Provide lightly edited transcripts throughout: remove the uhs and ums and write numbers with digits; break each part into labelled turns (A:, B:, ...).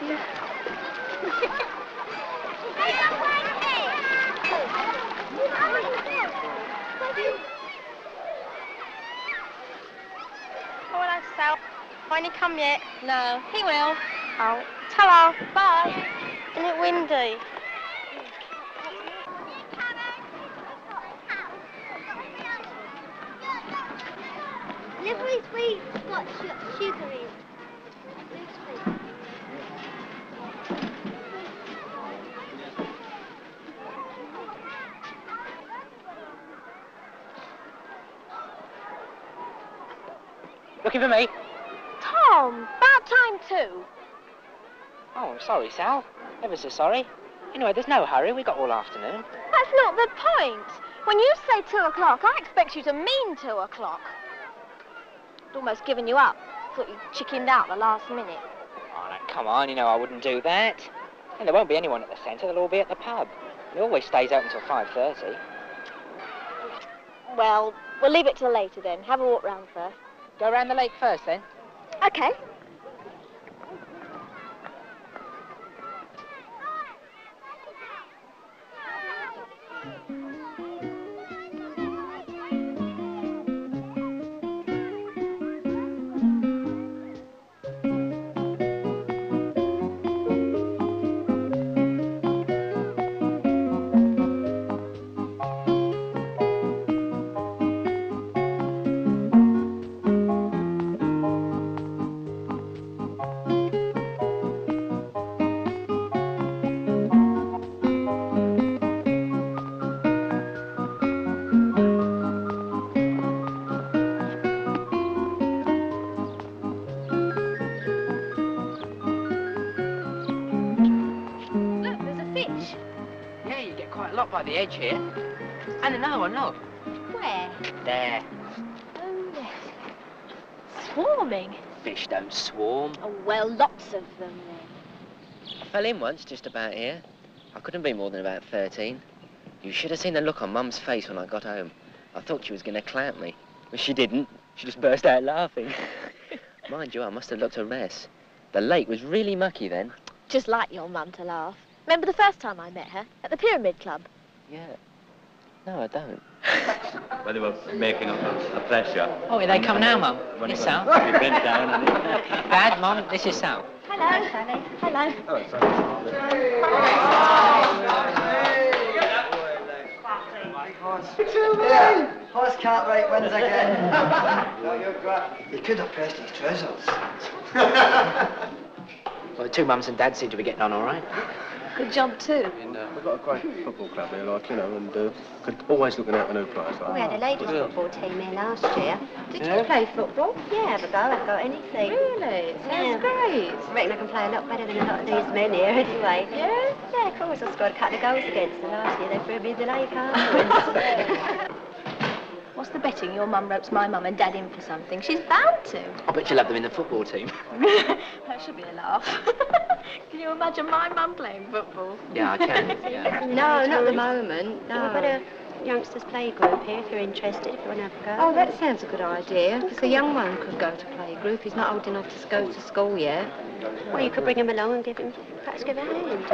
A: Oh, hello, Sal. Won't he come yet? No, he will. Oh, ta-ra. Bye. Isn't it windy?
B: Livery sweet got sugar in.
C: Looking for me?
A: Tom, about time too.
C: Oh, I'm sorry, Sal. Ever so sorry. Anyway, there's no hurry. We got all afternoon.
A: That's not the point. When you say 2 o'clock, I expect you to mean 2 o'clock. I'd almost given you up. Thought you chickened out the last minute.
C: Oh, now, come on. You know I wouldn't do that. And there won't be anyone at the centre. They'll all be at the pub. It always stays open until 5:30.
A: Well, we'll leave it till later then. Have a walk round first.
C: Go round the lake first, then.
A: OK.
C: By the edge here. And another one, look.
A: Where?
C: There.
A: Oh, yes. Swarming.
C: Fish don't swarm.
A: Oh, well, lots of them then.
C: I fell in once just about here. I couldn't be more than about 13. You should have seen the look on Mum's face when I got home. I thought she was going to clamp me. But she didn't. She just burst out laughing. Mind you, I must have looked a mess. The lake was really mucky then.
A: Just like your mum to laugh. Remember the first time I met her? At the Pyramid Club?
C: Yeah. No, I don't.
D: Well, they were making up a pleasure.
C: Oh, here they come now, Mum. It's Sal.
D: You bent down and...
C: Dad, Mum, this is Sal.
A: Hello, Sally. Hello.
D: Hello, Sally.
E: Yeah, horse can't rate wins again. No, you're great. He could have pressed his trousers.
C: Well, the two mums and dads seem to be getting on all right.
A: Good job, too.
D: We've got a great football club here, like, you know, and could always looking out for new players. Like.
B: We had a ladies' football team here last year. Did you play football? Yeah, have a go. I've got anything.
A: Really? Sounds great.
B: I reckon I can play a lot better than a lot of these men here anyway.
A: Yeah?
B: Yeah, of course. I scored a couple of goals against them last year. They threw me in the lake afterwards.
A: What's the betting your mum ropes my mum and dad in for something? She's bound to.
C: I bet you'll have them in the football team.
A: That should be a laugh. Can you imagine my mum playing football?
C: Yeah, I can. Yeah.
B: No, not at the moment. No. We've got a youngsters play group here if you're interested, if you want to have a go.
F: Oh, that sounds a good idea. Because a young one could go to play group. He's not old enough to go to school yet.
B: Well, you could bring him along and perhaps give a hand.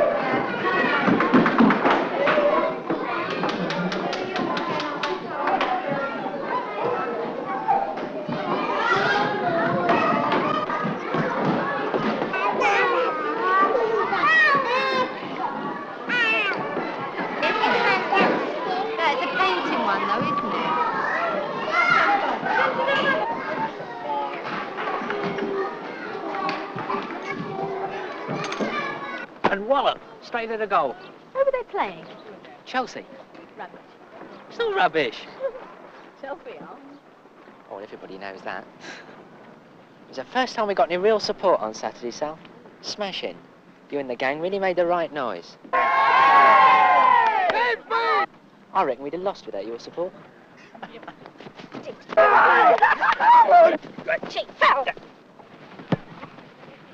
C: And wallop, straight to the goal.
A: Who were they playing?
C: Chelsea.
A: Rubbish.
C: Still rubbish.
A: Chelsea are.
C: Oh, everybody knows that. It was the first time we got any real support on Saturday, Sal. Smashing. You and the gang really made the right noise. I reckon we'd have lost without your support.
A: Cheek, foul!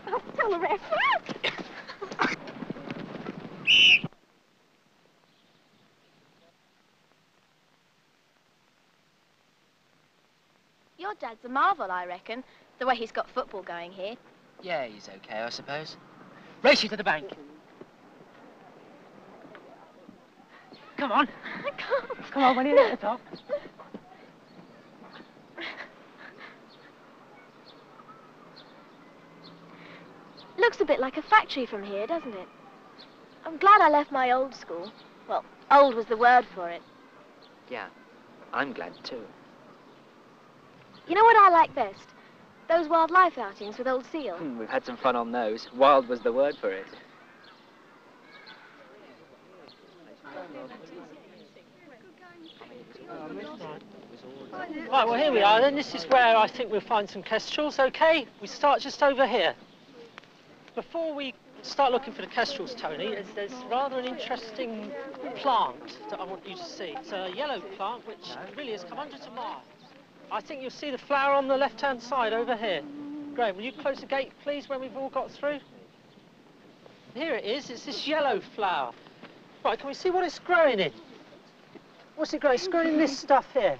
A: Oh, tell the ref. Your dad's a marvel, I reckon, the way he's got football going here.
C: Yeah, he's okay, I suppose.
G: Race you to the bank. Come on.
A: I can't.
G: Come on, when you're at the top.
A: Looks a bit like a factory from here, doesn't it? I'm glad I left my old school. Well, old was the word for it.
C: Yeah, I'm glad too.
A: You know what I like best? Those wildlife outings with old Seal.
C: We've had some fun on those. Wild was the word for it.
G: Right, well, here we are then. This is where I think we'll find some kestrels, OK? We start just over here. Before we start looking for the kestrels, Tony, there's rather an interesting plant that I want you to see. It's a yellow plant which really has come hundreds of miles. I think you'll see the flower on the left-hand side over here. Graham, will you close the gate, please, when we've all got through? Here it is. It's this yellow flower. Right, can we see what it's growing in? What's it growing? It's growing in this stuff here.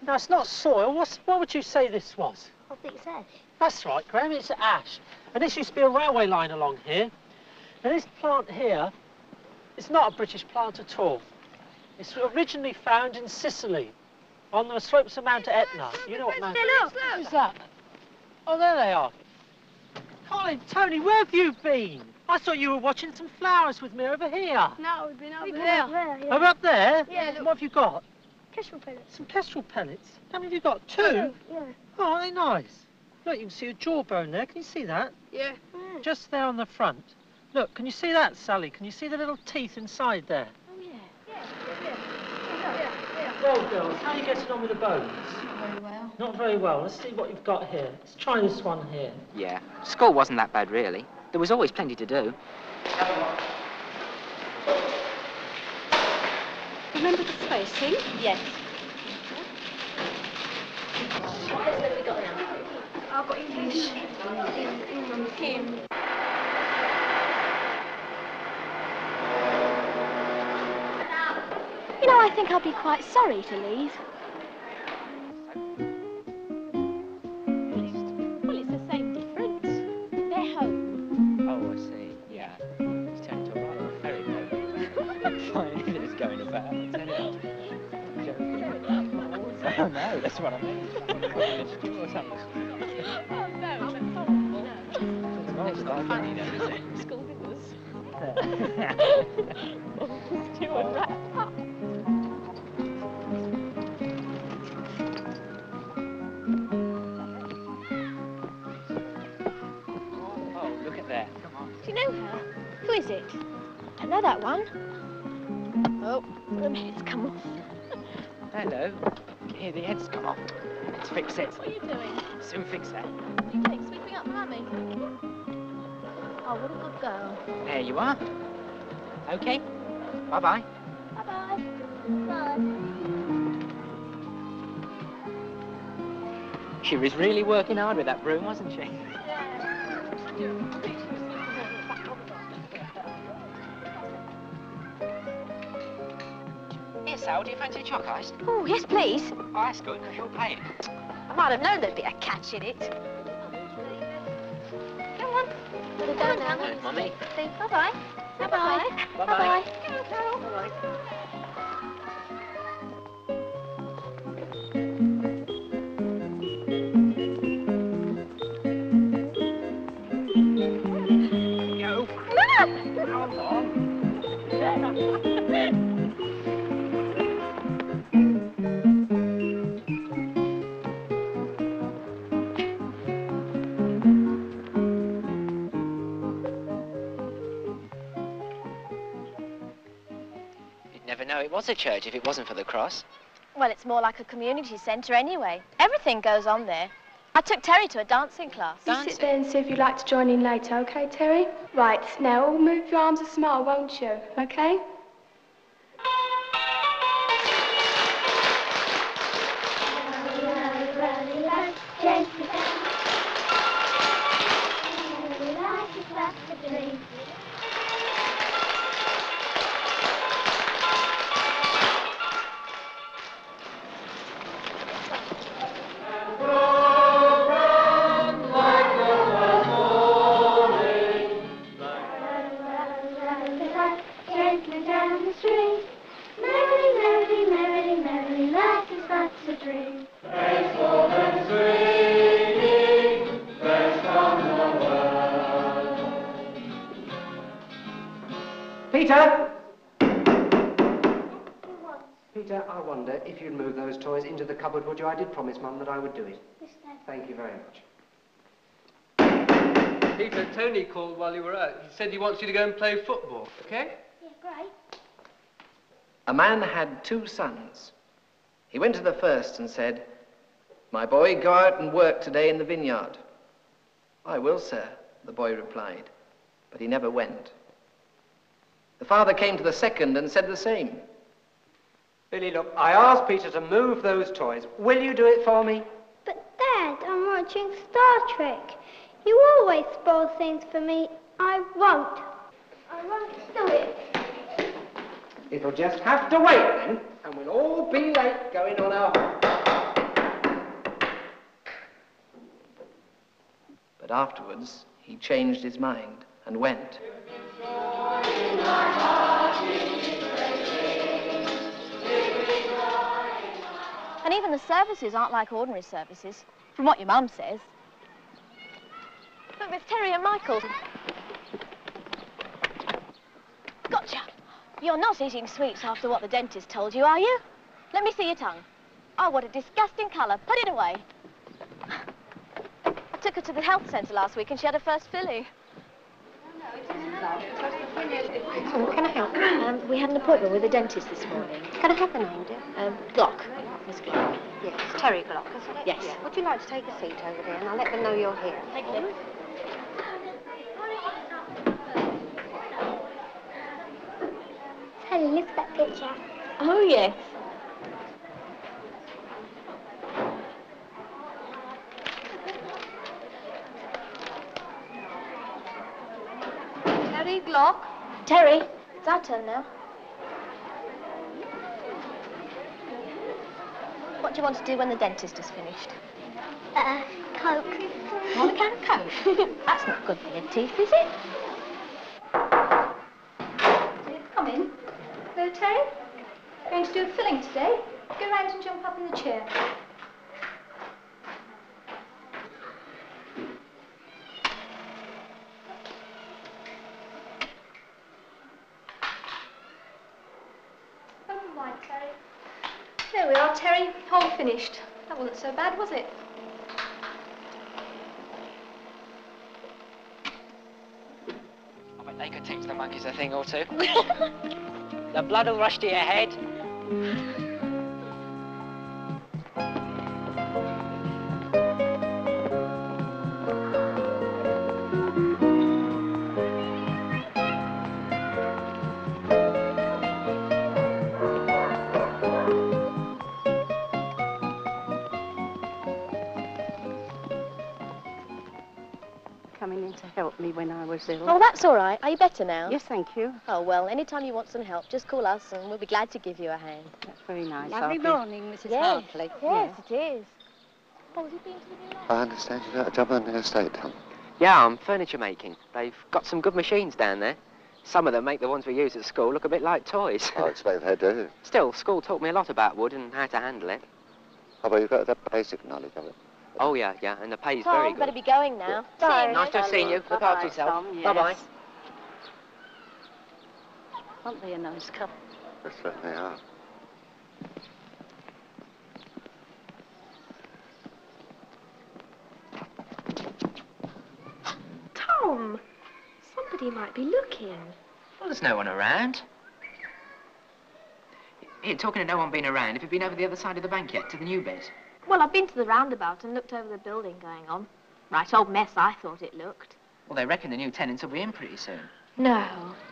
G: Now, it's not soil. What would you say this was?
A: I think it's ash.
G: That's right, Graham. It's ash. And this used to be a railway line along here. Now, this plant here is not a British plant at all. It's originally found in Sicily, on the slopes of Mount Etna. You know what Mount...
A: Look!
G: Who's that? Oh, there they are. Colin, Tony, where have you been? I thought you were watching some flowers with me over here.
A: No, we've been over there. Yeah.
G: Over up there?
A: Yeah, look.
G: What have you got?
A: Kestrel pellets.
G: Some kestrel pellets? How many have you got? 2?
A: Yeah.
G: Oh, aren't they nice? Look, you can see a jawbone there. Can you see that?
A: Yeah.
G: Just there on the front. Look, can you see that, Sally? Can you see the little teeth inside there?
A: Oh, yeah.
G: Well, girls, how are you getting on with the bones?
F: Not very well.
G: Not very well. Let's see what you've got here. Let's try this one here.
C: Yeah, school wasn't that bad, really. There was always plenty to do.
B: Remember the spacing?
A: Yes. What lesson have we got now? I've got English. Kim. You know, I think I'll be quite sorry to leave. Well, it's the same difference. They're home.
C: Oh, I see. Yeah. It's turned into a right old ferry boat. Fine, it's going about. Turn it off. I'm joking. Oh, no, that's what I mean. A stew or something.
A: Oh, no, that's horrible.
C: It's not funny, though, is it?
A: School business. Stew and wrap up.
C: Oh, look at that. Come on.
A: Do you know her? Who is it? I know that one. Oh, the head's come off.
C: Hello. Here, the head's come off. Let's fix it.
A: What are you doing?
C: Soon fix that.
A: What do you think? Sweeping up Mummy? Oh, what a good girl.
C: There you are. OK. Bye-bye.
A: Bye-bye. Bye.
C: She was really working hard with that broom, wasn't she? Here, Sal, do you fancy chalk ice?
A: Oh, yes, please.
C: Oh, that's good, because you're paying.
A: I might have known there'd be a catch in it. Come on. We'll go now.
C: Hello, Mummy.
A: Bye-bye. Bye-bye.
C: Bye-bye.
A: Come on, Carol.
C: Bye-bye. It was a church if it wasn't for the cross.
A: Well, it's more like a community centre anyway. Everything goes on there. I took Terry to a dancing class.
H: You sit there and see if you'd like to join in later, OK, Terry? Right, now all move your arms and smile, won't you? OK? dream.
I: Peter! Peter, I wonder if you'd move those toys into the cupboard, would you? I did promise Mum that I would do it.
H: Yes, Dad.
I: Thank you very much.
J: Peter, Tony called while you were out. He said he wants you to go and play football, okay?
H: Yeah, great.
I: A man had 2 sons. He went to the first and said, "My boy, go out and work today in the vineyard." "I will, sir," the boy replied, but he never went. The father came to the second and said the same. Billy, look, I asked Peter to move those toys. Will you do it for me?
H: But, Dad, I'm watching Star Trek. You always spoil things for me. I won't. I won't do it.
I: It'll just have to wait then, and we'll all be late going on our home. But afterwards, he changed his mind and went.
A: And even the services aren't like ordinary services, from what your mum says. But with Terry and Michael. Gotcha. You're not eating sweets after what the dentist told you, are you? Let me see your tongue. Oh, what a disgusting colour. Put it away. I took her to the health centre last week and she had her first filly.
F: Oh, can I help?
A: We had an appointment with the dentist this morning.
F: Can I have the name, dear?
A: Glock. Miss Glock.
F: Yes, Terry Glock, isn't it?
A: Yes.
F: Yeah. Would you like to take a seat over there and I'll let them know you're here?
A: Thank you.
H: Teddy, look at that picture.
A: Oh, yes.
F: Terry Glock?
A: Terry, it's our turn now. What do you want to do when the dentist is finished?
H: Coke.
A: You want a can of Coke? That's not good for your teeth, is it?
K: Come in. Hello, Terry. Going to do a filling today? Go round and jump up in the chair. Open wide, Terry. There we are, Terry. All finished. That wasn't so bad, was it?
C: I bet they could teach the monkeys a thing or two. The blood will rush to your head.
B: Coming in to help me when I was ill.
A: Oh, that's all right. Are you better now?
B: Yes, thank you.
A: Oh, well, anytime you want some help, just call us and we'll be glad to give you a hand.
B: That's very nice.
F: Lovely
B: of you.
F: morning, Mrs.
A: Yes,
F: Hartley.
A: yes, it is. Oh, have you been to the new
L: I understand you've got a job on the estate, Tom.
C: Yeah, I'm furniture making. They've got some good machines down there. Some of them make the ones we use at school look a bit like toys.
L: I expect they do.
C: Still, school taught me a lot about wood and how to handle it.
L: Oh, well, you've got the basic knowledge of it.
C: Oh, yeah, and the pay's
A: Tom,
C: very good.
A: better be going now.
L: Yeah.
A: See you,
C: Nice
A: mate.
C: to have seen you. Look after yourself.
B: Tom, yes.
C: Bye-bye.
B: Aren't they a nice couple?
L: They certainly are.
A: Tom, somebody might be looking.
C: Well, there's no one around. Here, talking of no one being around, have you been over the other side of the bank yet, to the new bit?
A: Well, I've been to the roundabout and looked over the building going on. Right old mess, I thought it looked.
C: Well, they reckon the new tenants will be in pretty soon.
A: No.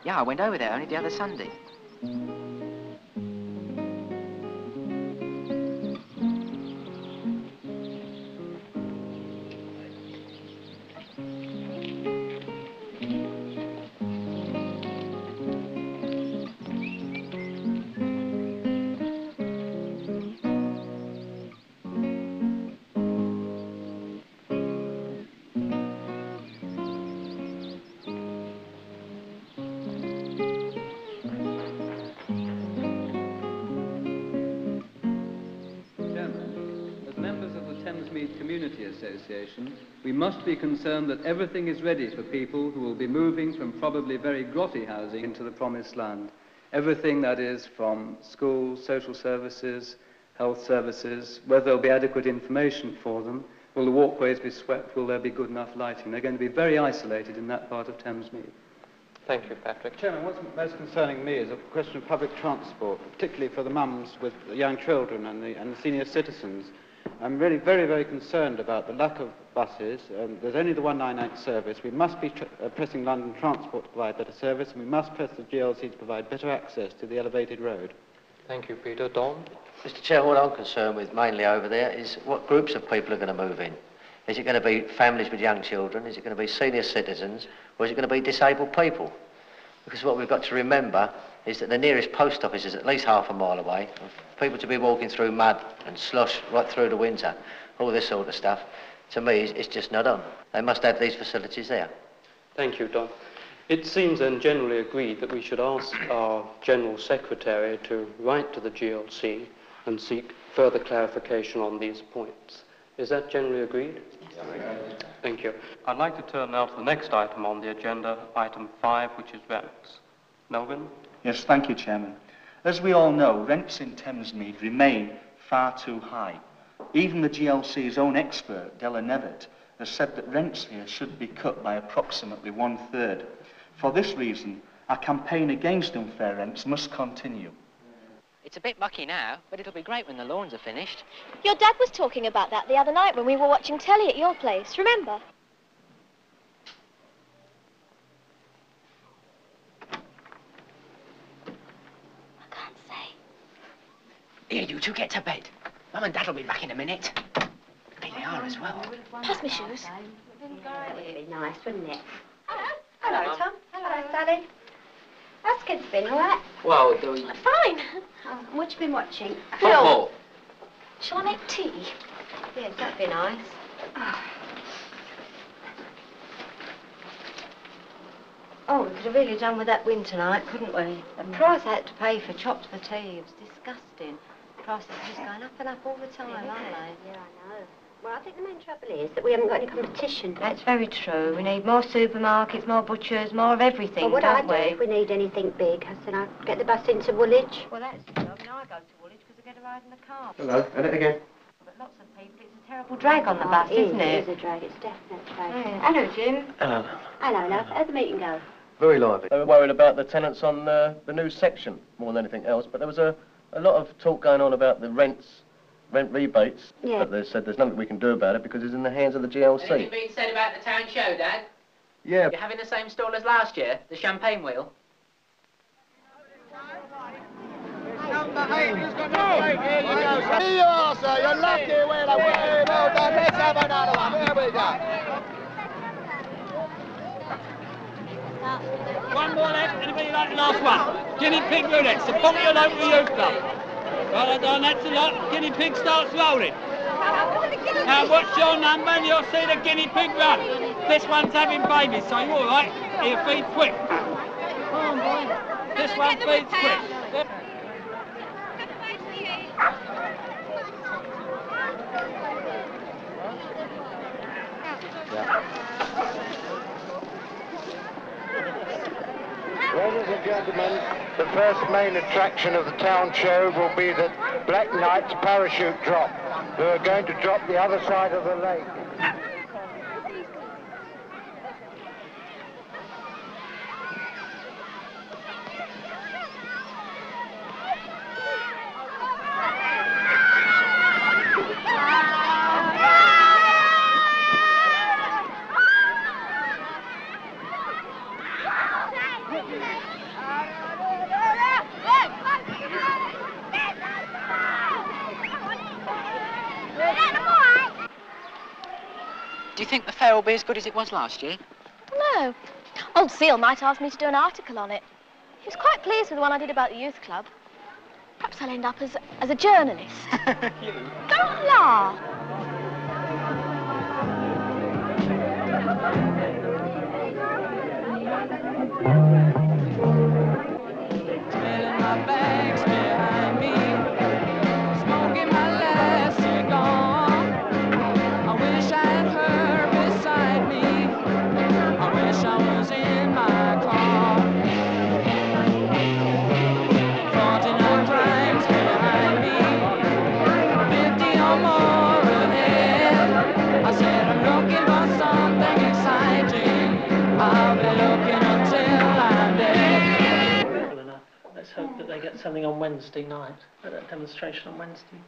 C: Yeah, I went over there only the other Sunday.
M: Community Association, we must be concerned that everything is ready for people who will be moving from probably very grotty housing into the promised land. Everything, that is, from schools, social services, health services, whether there'll be adequate information for them, will the walkways be swept, will there be good enough lighting? They're going to be very isolated in that part of Thamesmead.
N: Thank you, Patrick.
O: Chairman, what's most concerning me is a question of public transport, particularly for the mums with young children and the senior citizens. I'm really very, very concerned about the lack of buses. There's only the 198 service. We must be pressing London Transport to provide better service, and we must press the GLC to provide better access to the elevated road.
N: Thank you, Peter. Don?
P: Mr. Chair, what I'm concerned with mainly over there is what groups of people are going to move in. Is it going to be families with young children? Is it going to be senior citizens? Or is it going to be disabled people? Because what we've got to remember is that the nearest post office is at least half a mile away. For people to be walking through mud and slush right through the winter, all this sort of stuff, to me, it's just not on. They must have these facilities there.
N: Thank you, Don. It seems then generally agreed that we should ask our General Secretary to write to the GLC and seek further clarification on these points. Is that generally agreed? Thank you. I'd like to turn now to the next item on the agenda, item 5, which is rents. Melvin?
Q: Yes, thank you, Chairman. As we all know, rents in Thamesmead remain far too high. Even the GLC's own expert, Della Nevitt, has said that rents here should be cut by approximately 1/3. For this reason, our campaign against unfair rents must continue.
C: It's a bit mucky now, but it'll be great when the lawns are finished.
A: Your dad was talking about that the other night when we were watching telly at your place, remember? I can't say.
C: Here, you two get to bed. Mum and Dad will be back in a minute. Hey, they are as well.
A: Pass me shoes.
B: Really nice, wouldn't it?
K: Hello, Tom. Hello, Sally. How's kids been, all right?
C: Well,
A: Fine.
B: Oh, what you been watching?
C: football.
A: Shall I make tea?
B: Yes, that'd be nice. Oh, we could have really done with that win tonight, couldn't we? The price I had to pay for chopped for tea was disgusting. Prices are just going up and up all the time, aren't they?
F: Yeah, I know. Well, I think the main trouble is that we haven't got any competition.
B: That's very true. We need more supermarkets, more butchers, more of everything,
F: Well, what
B: don't
F: I do,
B: we?
F: if we need anything big, I said I'd get the bus into Woolwich.
B: Well, that's the job. Now I go to Woolwich because I get a ride in the car.
D: Hello, at it again.
B: But lots of people, it's a terrible drag on the bus, isn't it?
F: It is a drag. It's definitely a drag.
B: Yeah. Hello, Jim.
D: Hello.
F: Hello, love. How'd the meeting go?
D: Very lively. They were worried about the tenants on the new section more than anything else, but there was a lot of talk going on about the rent rebates.
F: Yeah.
D: But they said there's nothing we can do about it because it's in the hands of the GLC.
C: Anything being said about the town show, Dad?
D: Yeah.
C: You're having the same stall as last year, the champagne wheel?
R: Number 8, who's got number 8? Here you go, sir. Here you are, sir. You're lucky. Well done. Let's have another one. There we go.
S: One more left. Anybody like the last one? Guinea pig roulette. Support your local youth club. Well done. That's a lot. Guinea pig starts rolling. Now watch your number and you'll see the guinea pig run. This one's having babies, so you're all right. He'll feed quick. This one feeds quick.
R: Ladies and gentlemen, the first main attraction of the town show will be the Black Knights parachute drop, who are going to drop the other side of the lake.
C: Do you think the fair will be as good as it was last year?
A: No. Old Seal might ask me to do an article on it. He was quite pleased with the one I did about the youth club. Perhaps I'll end up as a journalist.
C: You?
A: Don't laugh.
S: Smelling my bags behind me, smoking my last cigar. I wish
G: they get something on Wednesday night, a demonstration on Wednesday.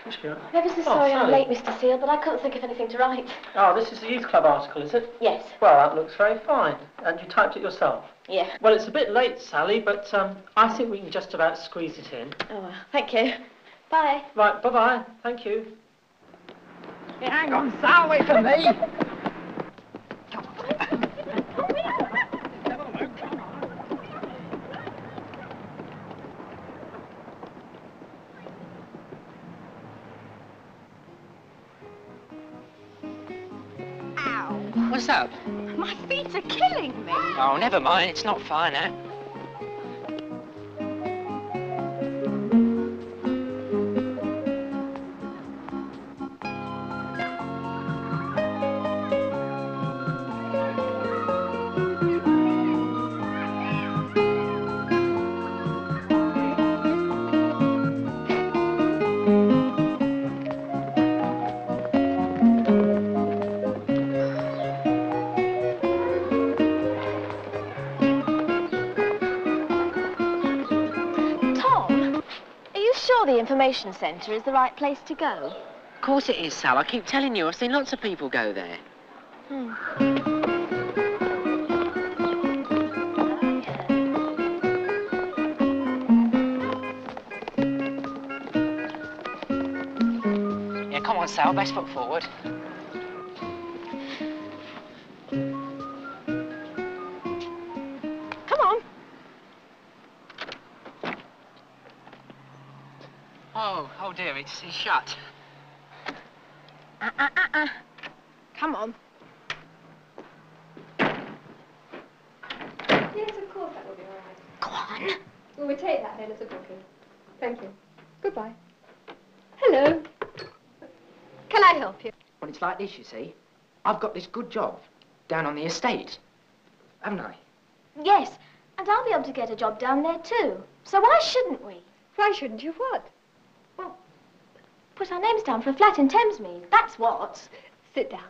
G: That should be all right.
A: I'm ever so sorry I'm late, Mr. Seal, but I couldn't think of anything to write.
G: Oh, this is the youth club article, is it?
A: Yes.
G: Well, that looks very fine. And you typed it yourself?
A: Yeah.
G: Well, it's a bit late, Sally, but I think we can just about squeeze it in.
A: Oh, well, thank you. Bye.
G: Right, bye-bye. Thank you.
S: Hey, hang on, Sal, wait for me.
C: What's up?
K: My feet are killing me.
C: Oh, never mind. It's not far now.
A: The information centre is the right place to go?
C: Of course it is, Sal. I keep telling you. I've seen lots of people go there. Yeah, come on, Sal. Best foot forward.
A: Come on.
C: Oh dear, it's shut.
A: Come on.
K: Yes, of course that will be all right.
A: Go on.
K: Well, we'll take that then as a booking. Thank you. Goodbye. Hello. Can I help you?
C: Well, it's like this, you see. I've got this good job down on the estate, haven't I?
A: Yes, and I'll be able to get a job down there too. So why shouldn't we?
K: Why shouldn't you what?
A: Well, put our names down for a flat in Thamesmead. That's what.
K: Sit down.